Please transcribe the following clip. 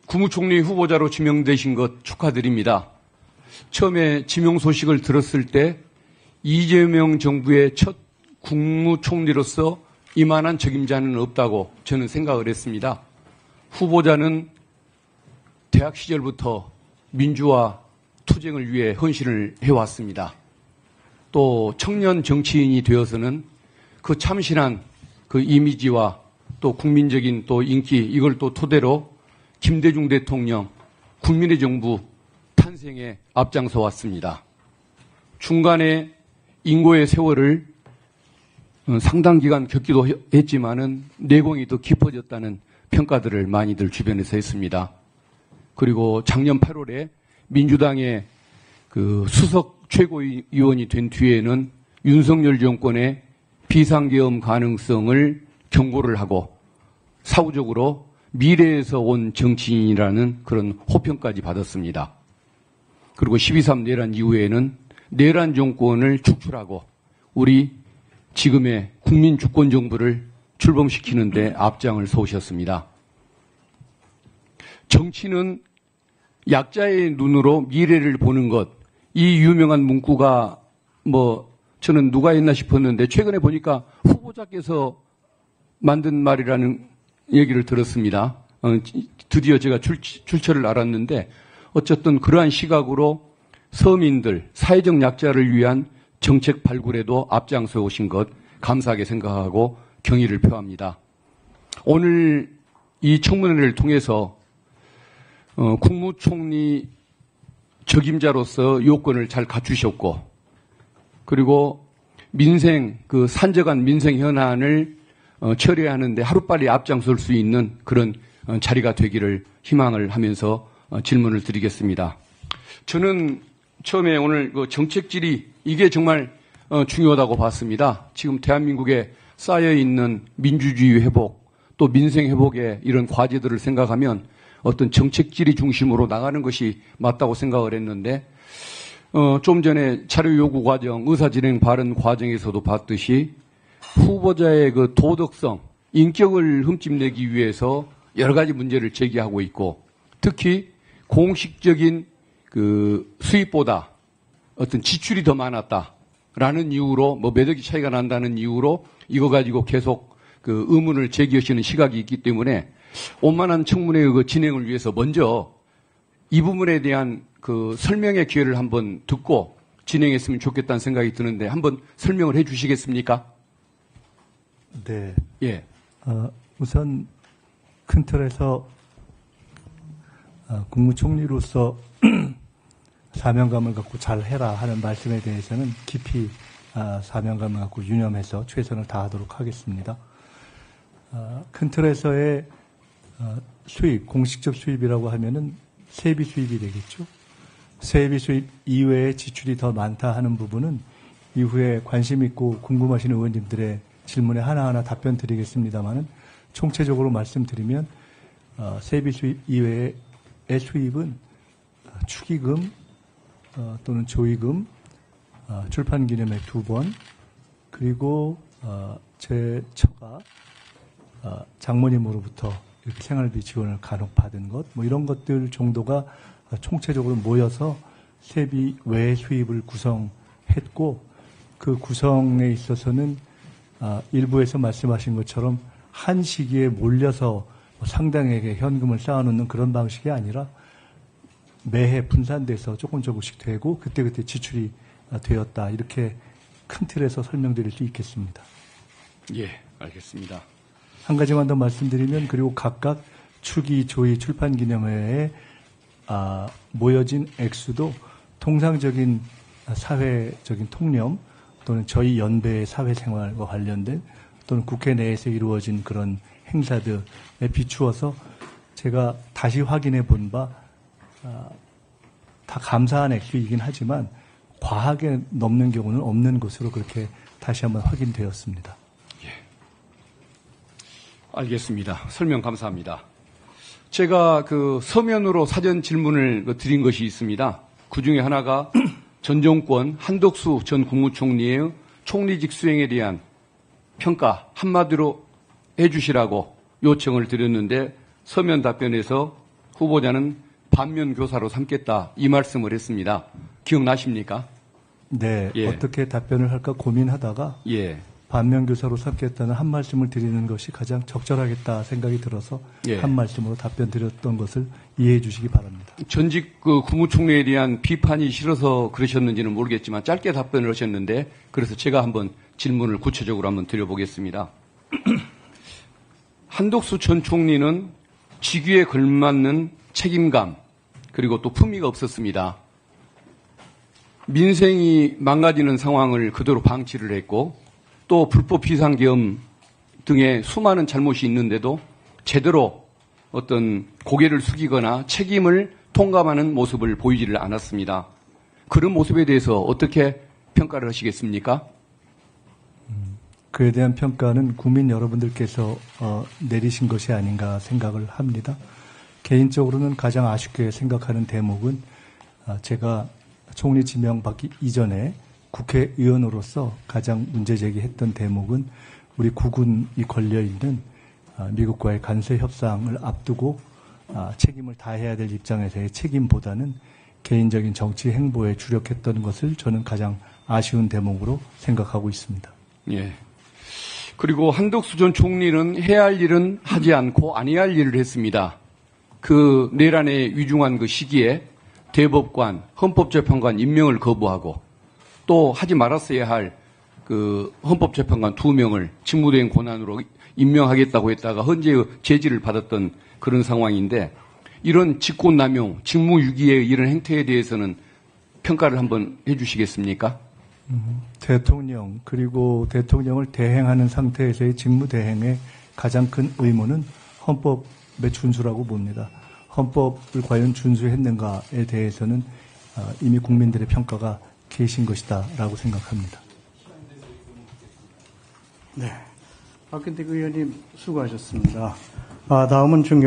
국무총리 후보자로 지명되신 것 축하드립니다. 처음에 지명 소식을 들었을 때 이재명 정부의 첫 국무총리로서 이만한 적임자는 없다고 저는 생각을 했습니다. 후보자는 대학 시절부터 민주화 투쟁을 위해 헌신을 해왔습니다. 또 청년 정치인이 되어서는 그 참신한 그 이미지와 또 국민적인 또 인기 이걸 또 토대로 김대중 대통령 국민의 정부 탄생에 앞장서 왔습니다. 중간에 인고의 세월을 상당 기간 겪기도 했지만은 내공이 더 깊어졌다는 평가들을 많이들 주변에서 했습니다. 그리고 작년 8월에 민주당의 그 수석 최고위원이 된 뒤에는 윤석열 정권의 비상계엄 가능성을 경고를 하고 사후적으로 미래에서 온 정치인이라는 그런 호평까지 받았습니다. 그리고 12.3 내란 이후에는 내란 정권을 축출하고 우리 지금의 국민 주권 정부를 출범시키는 데 앞장을 서오셨습니다. 정치는 약자의 눈으로 미래를 보는 것, 이 유명한 문구가 저는 누가 했나 싶었는데 최근에 보니까 후보자께서 만든 말이라는 얘기를 들었습니다. 드디어 제가 출처를 알았는데 어쨌든 그러한 시각으로 서민들, 사회적 약자를 위한 정책 발굴에도 앞장서 오신 것 감사하게 생각하고 경의를 표합니다. 오늘 이 청문회를 통해서 국무총리 적임자로서 요건을 잘 갖추셨고 그리고 민생, 그 산적한 민생 현안을 처리하는데 하루빨리 앞장설 수 있는 그런 자리가 되기를 희망을 하면서 질문을 드리겠습니다. 저는 처음에 오늘 그 정책 질의 이게 정말 중요하다고 봤습니다. 지금 대한민국에 쌓여있는 민주주의 회복 또 민생 회복의 이런 과제들을 생각하면 어떤 정책 질의 중심으로 나가는 것이 맞다고 생각을 했는데 좀 전에 자료 요구 과정, 의사진행 발언 과정에서도 봤듯이 후보자의 그 도덕성, 인격을 흠집내기 위해서 여러 가지 문제를 제기하고 있고 특히 공식적인 그 수입보다 어떤 지출이 더 많았다라는 이유로 몇 억이 차이가 난다는 이유로 이거 가지고 계속 그 의문을 제기하시는 시각이 있기 때문에 원만한 청문회의 그 진행을 위해서 먼저 이 부분에 대한 그 설명의 기회를 한번 듣고 진행했으면 좋겠다는 생각이 드는데 한번 설명을 해 주시겠습니까? 네. 예. 우선 큰 틀에서 국무총리로서 사명감을 갖고 잘 해라 하는 말씀에 대해서는 깊이 사명감을 갖고 유념해서 최선을 다하도록 하겠습니다. 큰 틀에서의 수입, 공식적 수입이라고 하면은 세비 수입이 되겠죠. 세비 수입 이외에 지출이 더 많다 하는 부분은 이후에 관심 있고 궁금하신 의원님들의 질문에 하나하나 답변 드리겠습니다만은 총체적으로 말씀드리면 세비 수입 이외의 수입은 축의금 또는 조의금, 출판기념회 2번 그리고 제 처가 장모님으로부터 이렇게 생활비 지원을 간혹 받은 것, 이런 것들 정도가 총체적으로 모여서 세비 외 수입을 구성했고 그 구성에 있어서는 일부에서 말씀하신 것처럼 한 시기에 몰려서 상당하게 현금을 쌓아놓는 그런 방식이 아니라 매해 분산돼서 조금씩 되고 그때그때 지출이 되었다. 이렇게 큰 틀에서 설명드릴 수 있겠습니다. 예, 알겠습니다. 한 가지만 더 말씀드리면 그리고 각각 축의, 조의, 출판기념회에 모여진 액수도 통상적인 사회적인 통념 또는 저희 연배의 사회생활과 관련된 또는 국회 내에서 이루어진 그런 행사들에 비추어서 제가 다시 확인해 본 바 다 감사한 액수이긴 하지만 과하게 넘는 경우는 없는 것으로 그렇게 다시 한번 확인되었습니다. 예. 알겠습니다. 설명 감사합니다. 제가 그 서면으로 사전 질문을 드린 것이 있습니다. 그 중에 하나가 전 정권 한덕수 전 국무총리의 총리직 수행에 대한 평가 한마디로 해주시라고 요청을 드렸는데 서면 답변에서 후보자는 반면 교사로 삼겠다 이 말씀을 했습니다. 기억나십니까? 네, 예. 어떻게 답변을 할까 고민하다가 예. 반면교사로 삼겠다는 한 말씀을 드리는 것이 가장 적절하겠다 생각이 들어서 예. 한 말씀으로 답변 드렸던 것을 이해해 주시기 바랍니다. 전직 그 국무총리에 대한 비판이 싫어서 그러셨는지는 모르겠지만 짧게 답변을 하셨는데 그래서 제가 한번 질문을 구체적으로 한번 드려보겠습니다. 한덕수 전 총리는 직위에 걸맞는 책임감 그리고 또 품위가 없었습니다. 민생이 망가지는 상황을 그대로 방치를 했고 또 불법 비상계엄 등의 수많은 잘못이 있는데도 제대로 어떤 고개를 숙이거나 책임을 통감하는 모습을 보이지를 않았습니다. 그런 모습에 대해서 어떻게 평가를 하시겠습니까? 그에 대한 평가는 국민 여러분들께서 내리신 것이 아닌가 생각을 합니다. 개인적으로는 가장 아쉽게 생각하는 대목은 제가 총리 지명받기 이전에 국회의원으로서 가장 문제 제기했던 대목은 우리 국군이 걸려있는 미국과의 관세 협상을 앞두고 책임을 다해야 될 입장에서의 책임보다는 개인적인 정치 행보에 주력했던 것을 저는 가장 아쉬운 대목으로 생각하고 있습니다. 예. 그리고 한덕수 전 총리는 해야 할 일은 하지 않고 아니해야 할 일을 했습니다. 그 내란의 위중한 그 시기에 대법관, 헌법재판관 임명을 거부하고 또 하지 말았어야 할 그 헌법재판관 2명을 직무대행 권한으로 임명하겠다고 했다가 헌재의 제지를 받았던 그런 상황인데 이런 직권남용, 직무유기의 이런 행태에 대해서는 평가를 한번 해주시겠습니까? 대통령 그리고 대통령을 대행하는 상태에서의 직무대행의 가장 큰 의무는 헌법의 준수라고 봅니다. 헌법을 과연 준수했는가에 대해서는 이미 국민들의 평가가 계신 것이다라고 생각합니다. 네, 박근택 의원님 수고하셨습니다. 다음은 중요